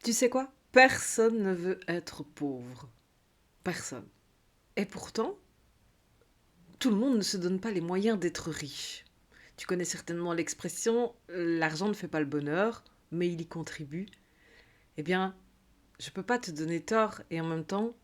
Tu sais quoi? Personne ne veut être pauvre. Personne. Et pourtant, tout le monde ne se donne pas les moyens d'être riche. Tu connais certainement l'expression l'argent ne fait pas le bonheur, mais il y contribue. Eh bien, je ne peux pas te donner tort et en même temps,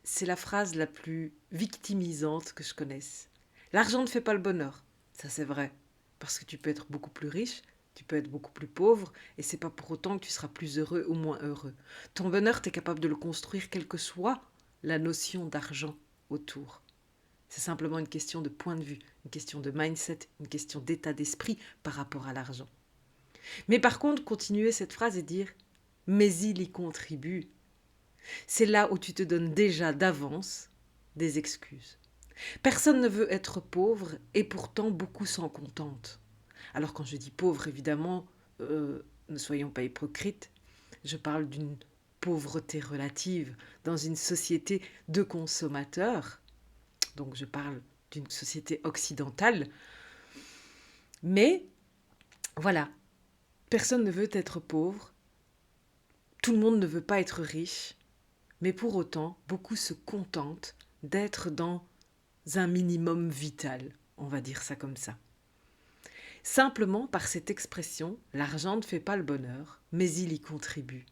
c'est la phrase la plus victimisante que je connaisse. L'argent ne fait pas le bonheur. Ça, c'est vrai. Parce que tu peux être beaucoup plus riche, tu peux être beaucoup plus pauvre, et c'est pas pour autant que tu seras plus heureux ou moins heureux. Ton bonheur, tu es capable de le construire, quelle que soit la notion d'argent autour. C'est simplement une question de point de vue, une question de mindset, une question d'état d'esprit par rapport à l'argent. Mais par contre, continuer cette phrase et dire mais il y contribue, c'est là où tu te donnes déjà d'avance des excuses. Personne ne veut être pauvre et pourtant beaucoup s'en contentent. Alors quand je dis pauvre, évidemment, ne soyons pas hypocrites, je parle d'une pauvreté relative dans une société de consommateurs. Donc je parle d'une société occidentale. Mais voilà, personne ne veut être pauvre, tout le monde ne veut pas être riche, mais pour autant, beaucoup se contentent d'être dans un minimum vital, on va dire ça comme ça. Simplement par cette expression, l'argent ne fait pas le bonheur, mais il y contribue.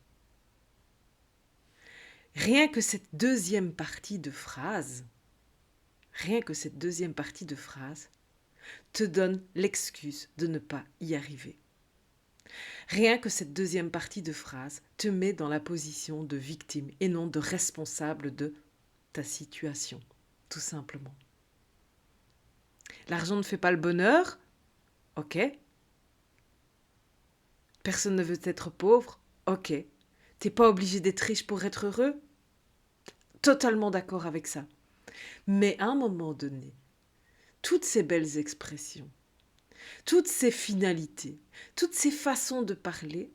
Rien que cette deuxième partie de phrase, rien que cette deuxième partie de phrase te donne l'excuse de ne pas y arriver. Rien que cette deuxième partie de phrase te met dans la position de victime et non de responsable de ta situation, tout simplement. L'argent ne fait pas le bonheur, ok. Personne ne veut être pauvre, ok. T'es pas obligé d'être riche pour être heureux, totalement d'accord avec ça. Mais à un moment donné, toutes ces belles expressions, toutes ces finalités, toutes ces façons de parler,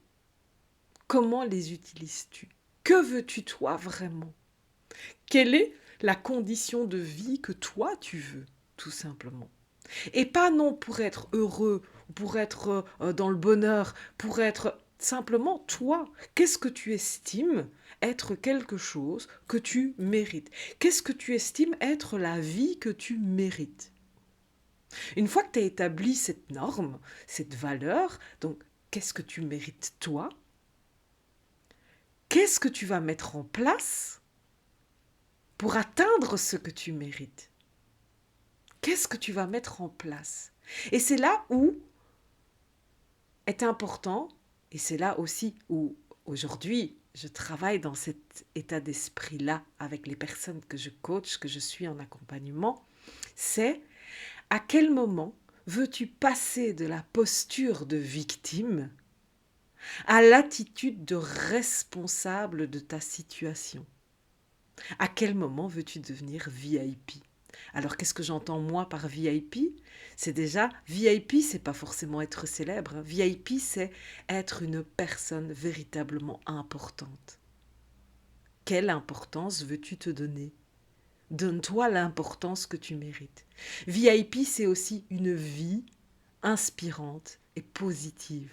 comment les utilises-tu? Que veux-tu toi vraiment? Quelle est la condition de vie que toi tu veux, tout simplement? Et pas non pour être heureux, pour être dans le bonheur, pour être simplement toi. Qu'est-ce que tu estimes être quelque chose que tu mérites? Qu'est-ce que tu estimes être la vie que tu mérites? Une fois que tu as établi cette norme, cette valeur, donc qu'est-ce que tu mérites toi? Qu'est-ce que tu vas mettre en place pour atteindre ce que tu mérites? Qu'est-ce que tu vas mettre en place? Et c'est là où est important, et c'est là aussi où aujourd'hui je travaille dans cet état d'esprit-là avec les personnes que je coach, que je suis en accompagnement, c'est à quel moment veux-tu passer de la posture de victime à l'attitude de responsable de ta situation? À quel moment veux-tu devenir VIP? Alors qu'est-ce que j'entends moi par VIP? C'est déjà, VIP, c'est pas forcément être célèbre. VIP, c'est être une personne véritablement importante. Quelle importance veux-tu te donner? Donne-toi l'importance que tu mérites. VIP, c'est aussi une vie inspirante et positive.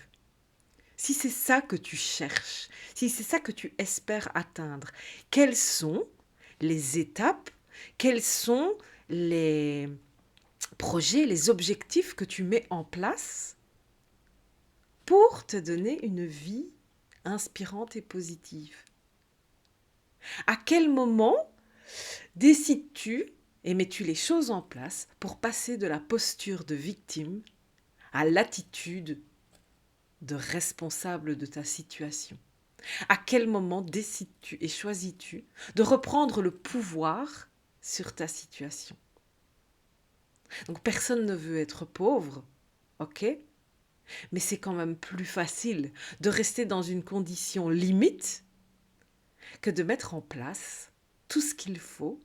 Si c'est ça que tu cherches, si c'est ça que tu espères atteindre, quelles sont les étapes, quels sont les projets, les objectifs que tu mets en place pour te donner une vie inspirante et positive? À quel moment décides-tu et mets-tu les choses en place pour passer de la posture de victime à l'attitude de responsable de ta situation? À quel moment décides-tu et choisis-tu de reprendre le pouvoir sur ta situation? Donc personne ne veut être pauvre, ok? Mais c'est quand même plus facile de rester dans une condition limite que de mettre en place tout ce qu'il faut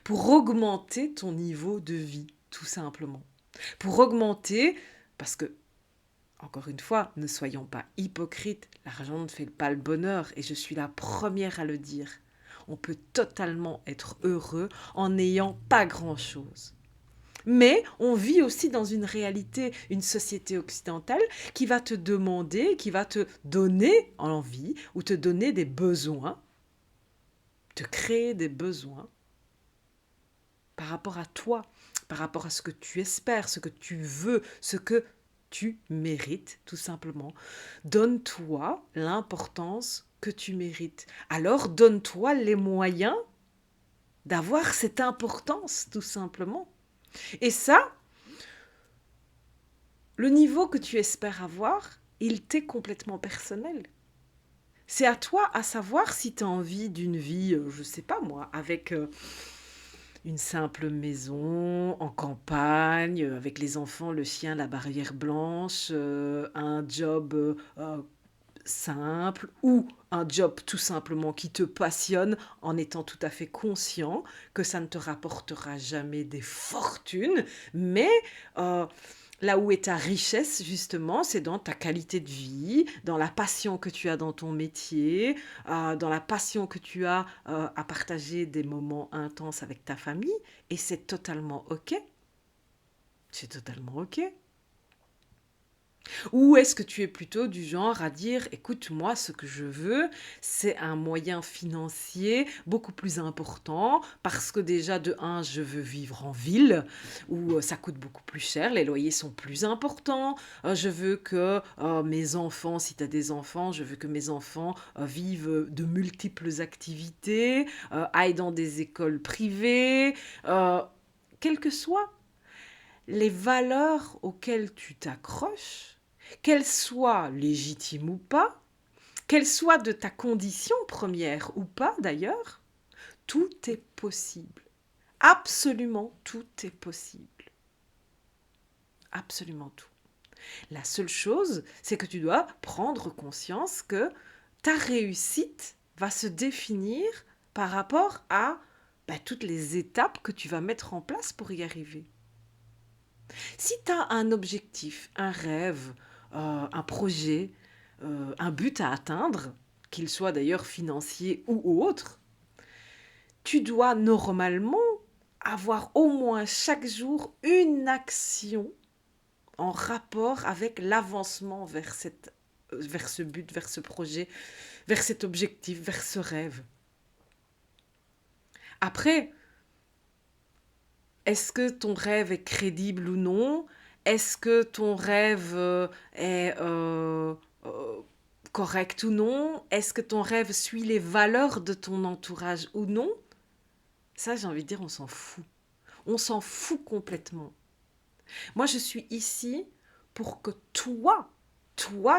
pour augmenter ton niveau de vie, tout simplement. Pour augmenter, parce que, encore une fois, ne soyons pas hypocrites, l'argent ne fait pas le bonheur et je suis la première à le dire. On peut totalement être heureux en n'ayant pas grand-chose. Mais on vit aussi dans une réalité, une société occidentale qui va te demander, qui va te donner envie ou te donner des besoins, te créer des besoins par rapport à toi, par rapport à ce que tu espères, ce que tu veux, ce que tu mérites, tout simplement. Donne-toi l'importance que tu mérites. Alors donne-toi les moyens d'avoir cette importance, tout simplement. Et ça, le niveau que tu espères avoir, il t'est complètement personnel. C'est à toi à savoir si tu as envie d'une vie, je sais pas moi, avec une simple maison en campagne, avec les enfants, le chien, la barrière blanche, un job simple ou un job tout simplement qui te passionne en étant tout à fait conscient que ça ne te rapportera jamais des fortunes, mais euh, là où est ta richesse, justement, c'est dans ta qualité de vie, dans la passion que tu as dans ton métier, dans la passion que tu as à partager des moments intenses avec ta famille. Et c'est totalement OK. C'est totalement OK. Ou est-ce que tu es plutôt du genre à dire, écoute, moi, ce que je veux, c'est un moyen financier beaucoup plus important parce que déjà, de un, je veux vivre en ville où ça coûte beaucoup plus cher, les loyers sont plus importants. Je veux que mes enfants, si tu as des enfants, je veux que mes enfants vivent de multiples activités, aillent dans des écoles privées, quelles que soient les valeurs auxquelles tu t'accroches, qu'elles soient légitimes ou pas, qu'elles soient de ta condition première ou pas d'ailleurs, tout est possible. Absolument tout est possible. Absolument tout. La seule chose, c'est que tu dois prendre conscience que ta réussite va se définir par rapport à toutes les étapes que tu vas mettre en place pour y arriver. Si tu as un objectif, un rêve, un projet, un but à atteindre, qu'il soit d'ailleurs financier ou autre, tu dois normalement avoir au moins chaque jour une action en rapport avec l'avancement vers ce but, vers ce projet, vers cet objectif, vers ce rêve. Après, est-ce que ton rêve est crédible ou non? Est-ce que ton rêve est euh, correct ou non? Est-ce que ton rêve suit les valeurs de ton entourage ou non? Ça, j'ai envie de dire, on s'en fout. On s'en fout complètement. Moi, je suis ici pour que toi,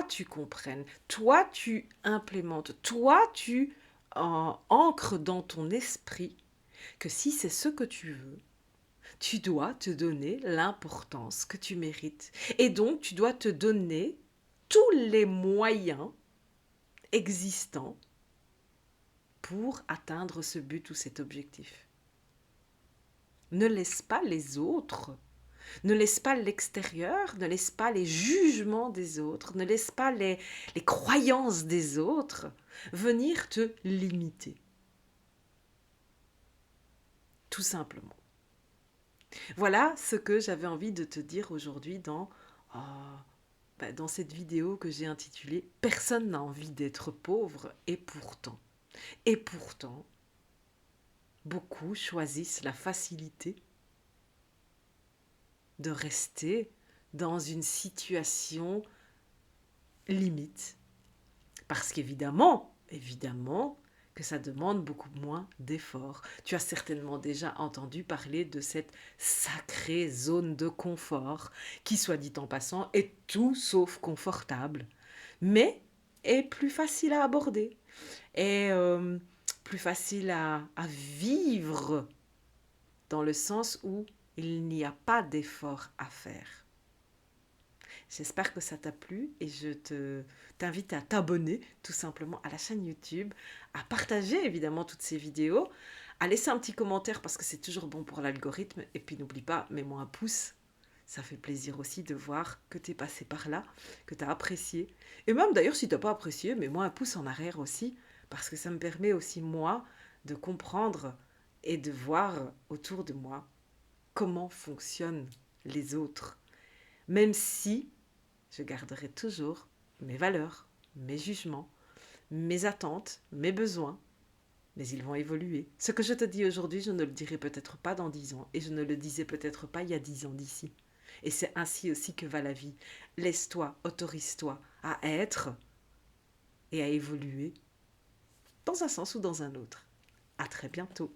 tu comprennes, toi, tu implémentes, toi, tu ancres dans ton esprit que si c'est ce que tu veux, tu dois te donner l'importance que tu mérites. Et donc, tu dois te donner tous les moyens existants pour atteindre ce but ou cet objectif. Ne laisse pas les autres, ne laisse pas l'extérieur, ne laisse pas les jugements des autres, ne laisse pas les croyances des autres venir te limiter. Tout simplement. Voilà ce que j'avais envie de te dire aujourd'hui dans cette vidéo que j'ai intitulée Personne n'a envie d'être pauvre et pourtant, beaucoup choisissent la facilité de rester dans une situation limite. Parce évidemment, que ça demande beaucoup moins d'efforts. Tu as certainement déjà entendu parler de cette sacrée zone de confort, qui, soit dit en passant, est tout sauf confortable, mais est plus facile à aborder, est plus facile à vivre, dans le sens où il n'y a pas d'effort à faire. J'espère que ça t'a plu et t'invite à t'abonner tout simplement à la chaîne YouTube, à partager évidemment toutes ces vidéos, à laisser un petit commentaire parce que c'est toujours bon pour l'algorithme. Et puis n'oublie pas, mets-moi un pouce. Ça fait plaisir aussi de voir que tu es passé par là, que tu as apprécié. Et même d'ailleurs, si tu n'as pas apprécié, mets-moi un pouce en arrière aussi, parce que ça me permet aussi, moi, de comprendre et de voir autour de moi comment fonctionnent les autres. Même si je garderai toujours mes valeurs, mes jugements, mes attentes, mes besoins, mais ils vont évoluer. Ce que je te dis aujourd'hui, je ne le dirai peut-être pas dans 10 ans, et je ne le disais peut-être pas il y a 10 ans d'ici. Et c'est ainsi aussi que va la vie. Laisse-toi, autorise-toi à être et à évoluer dans un sens ou dans un autre. À très bientôt.